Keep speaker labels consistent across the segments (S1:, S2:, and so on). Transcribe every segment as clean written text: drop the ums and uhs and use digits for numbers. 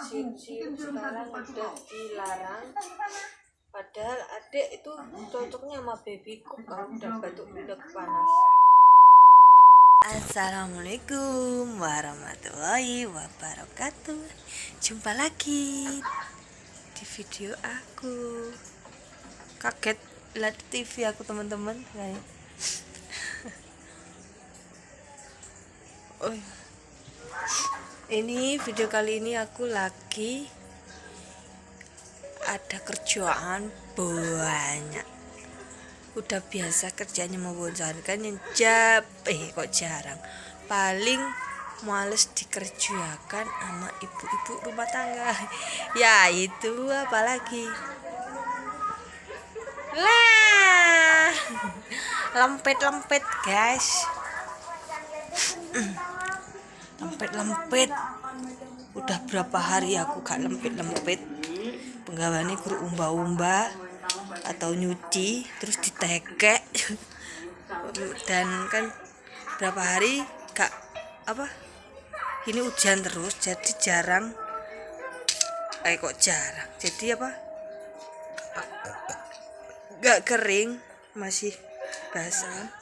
S1: cium sekarang udah dilarang. Padahal adik itu cocoknya sama baby cook kalau udah batuk pilek panas. Assalamualaikum warahmatullahi wabarakatuh. Jumpa lagi di video aku. Kaget lihat TV aku teman-teman. Oh, ini video kali ini aku lagi ada kerjaan banyak. Udah biasa kerjanya membosankan yang kok jarang. Paling males dikerjakan sama ibu-ibu rumah tangga. Ya itu apalagi lah lempet guys. Lempet udah berapa hari aku gak lempet penggawaannya guru umba-umba atau nyuci terus ditekek dan kan berapa hari gak ini hujan terus jadi jarang jadi gak kering, masih basah.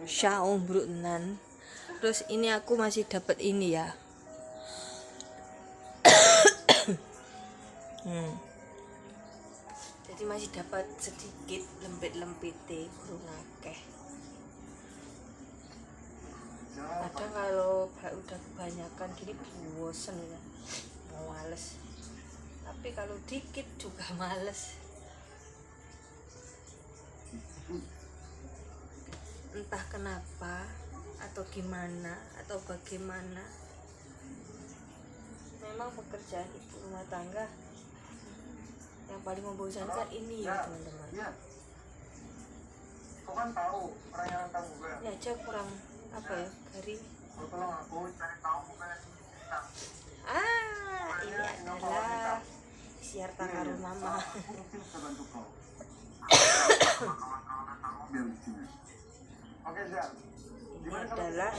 S1: Syaum brunan. Terus ini aku masih dapat ini ya. Jadi masih dapat sedikit lempit-lempite kurang akeh. Kadang kalau udah kebanyakan gini bosen ya, males. Tapi kalau dikit juga males. Entah kenapa atau gimana atau bagaimana, memang pekerjaan ibu rumah tangga yang paling membosankan ini ya teman-teman. Ini aja kurang garing. Ini adalah isi harta karun mama. Ini adalah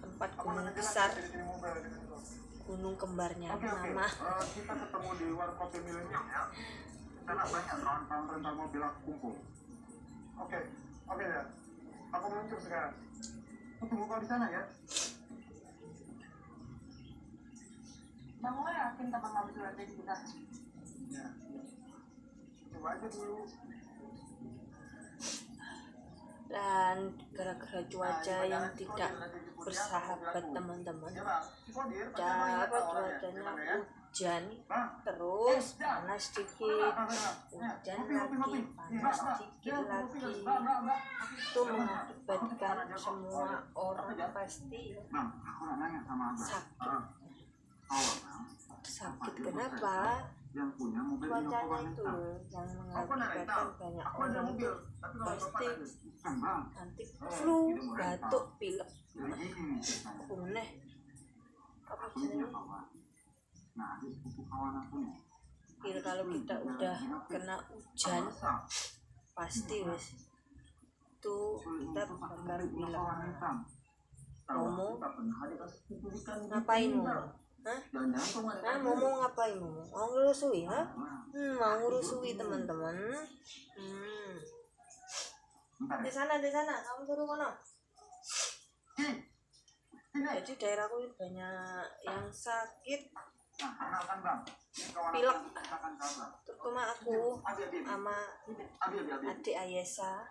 S1: tempat gunung besar, gunung kembarnya mama.
S2: Kita ketemu di warkop Milenium ya. Sana banyak kawan-kawan rental mobil aku kumpul. Oke ya. Aku meluncur sekarang. Aku tunggu kau di sana ya. Bang, lo yakin kapan mau surat dari kita? Ya. Coba aja dulu.
S1: Dan gara-gara cuaca yang tidak bersahabat teman-teman, cuacanya hujan terus, panas dikit, hujan lagi, panas dikit lagi, itu mengakibatkan semua orang pasti sakit. Kenapa? Cuacanya itu yang mengakibatkan banyak orang itu pasti nanti flu, batuk, pilek, puneh, kalau kita udah kena hujan pasti itu kita bakal pilek. Ngapain Momo ngapain Momo? Mau ngurusui mau ngurusui teman-teman. Di sana kamu suruh mana? Jadi daerahku banyak yang sakit pilek, terutama aku sama adik Ayesa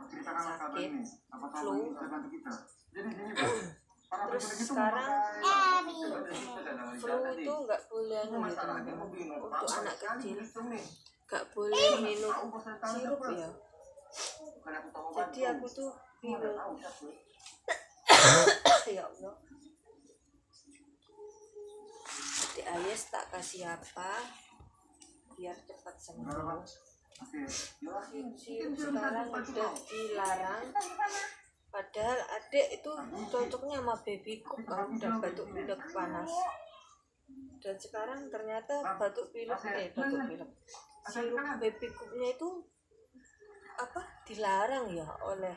S1: sakit flu. Terus sekarang flu itu nggak boleh untuk anak kecil, nggak boleh minum sirup ya. Jadi aku tuh bingung. Ya Allah, di Ayes tak kasih apa biar cepat sembuh. Cium sekarang udah dilarang. Padahal adik itu cocoknya sama baby cook kalau udah batuk pilek panas. Dan sekarang ternyata batuk pilek. Sirup baby cooknya itu dilarang ya oleh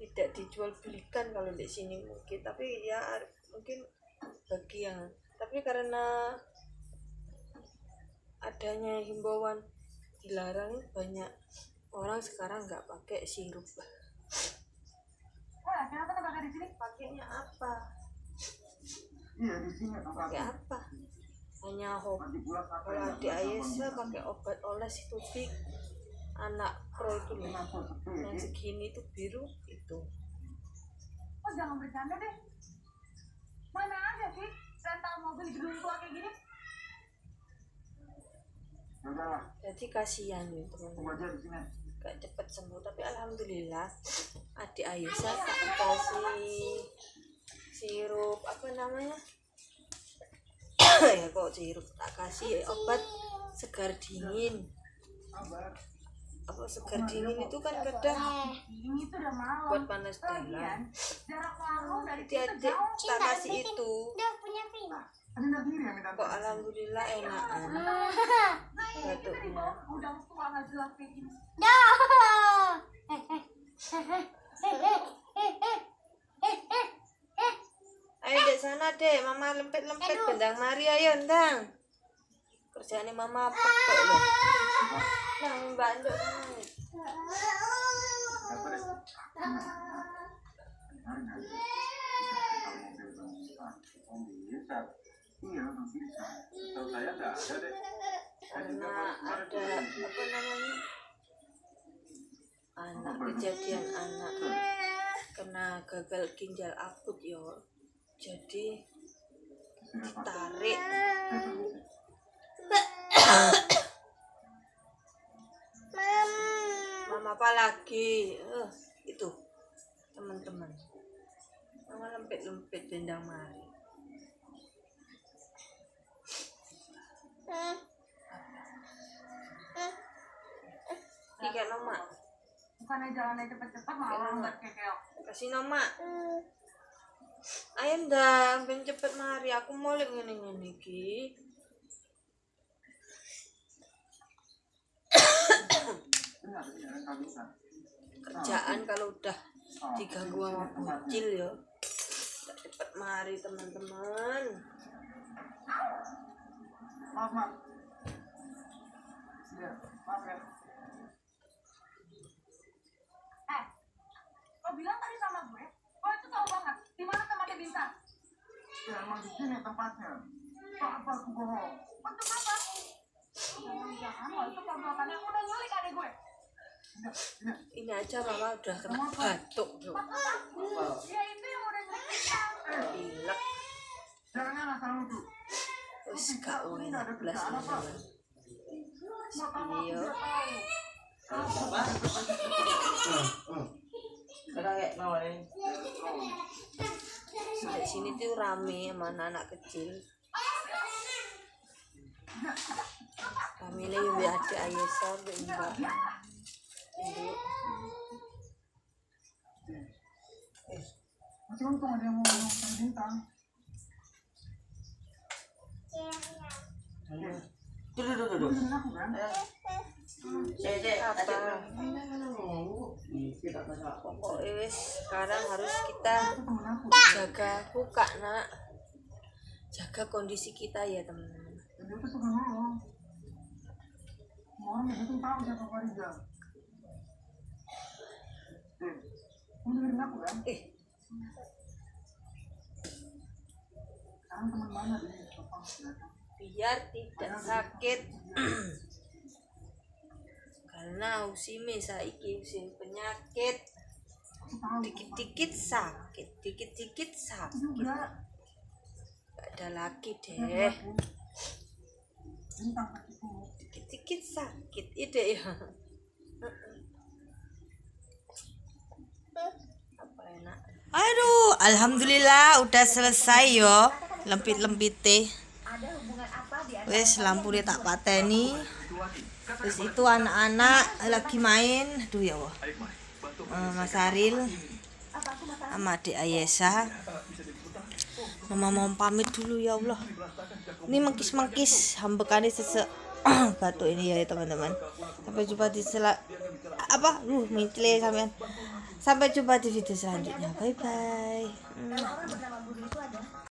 S1: tidak dijual belikan kalau di sini mungkin, tapi ya mungkin bagi yang, tapi karena adanya himbauan dilarang, banyak orang sekarang nggak pakai sirup.
S2: Wah, kenapa pakai di sini?
S1: Pakainya apa?
S2: Iya, di sini
S1: Pakai apa? Hanya obat. Kalau di Ayesa pakai obat oles itu fix. Anak pro itu loh, yang segini itu biru itu.
S2: Oh, jangan bercanda deh. Mana ada sih rental mobil di gedung tua kayak gini?
S1: Jadi kasihan nih teman-teman, gak cepet sembuh. Tapi alhamdulillah adik Ayesa tak kasih sirup apa namanya ya kok sirup, tak kasih obat segar dingin. Apa segar dingin itu kan kadang
S2: Ini tuh udah malam.
S1: buat panas dalam.
S2: Jarak lalu dari
S1: Jadi adik tak kasih itu. Kok alhamdulillah enakan batuknya.
S2: Udah tua nggak jelas kayak gini.
S1: Ayo dek sana dek, mama lempet-lempet bendang mari, ayo ndang. Kerjaannya mama pekok loh. Nah, mbak Nduk
S2: Iya, bisa. Tahu saya nggak ada deh.
S1: karena ada apa namanya, anak kejadian anak kena gagal ginjal akut yo, jadi ditarik. Mama apa lagi? Itu teman-teman, mama lempet-lempet bendang mari. Tiga nama.
S2: Bukannya jalannya cepet-cepet malah lambat kayak keok.
S1: Kasih nama. Ayo ndang, ben cepet mari, aku mau lihat ngene-ngene iki. Kerjaan kalau udah diganggu sama bocil ya, cepet mari teman-teman.
S2: Maaf. Iya, maaf ya. Lo bilang tadi sama gue, gue itu tahu banget di mana tempatnya Bintang. Ya emang di sini tempatnya. Apa aku bohong? Untuk apa? Jangan-jangan lo itu perbuatannya udah nyulik adik gue.
S1: Ini aja mama udah kena batuk tuh.
S2: Ya itu yang udah nyulik Bintang.
S1: Pilek.
S2: Jangan asal nuduh.
S1: Terus gak enak belas teman-teman. Video. Di sini tuh rame sama anak-anak kecil. Kami ini lebih adik Ayesa, mbak Induk.
S2: Masih untung ada yang mau ngomong Bintang.
S3: Tuh.
S1: Pokoknya wis sekarang harus kita jaga buka nak, jaga kondisi kita ya teman-teman.
S2: Dia tuh suka nolong. Orang itu tahu siapa Farida. Kamu dengerin aku kan? Sekarang teman mana dia?
S1: Biar tidak sakit. Karena usime saiki usin penyakit, dikit-dikit sakit, dikit-dikit sakit. Gak ada lagi deh. Dikit-dikit sakit, ide ya. Apa enak? Aduh, alhamdulillah udah selesai yo, lempit-lempite. Wes lampu dia tak pateni. Terus itu anak-anak lagi main. Aduh ya Allah. Mas Aril sama adik Ayesa. Mama mau pamit dulu ya Allah. Ini mengkis-mengkis hambekannya sesek batuk ini ya teman-teman. Sampai jumpa di mincele sampean. Sampai jumpa di video selanjutnya. Bye bye.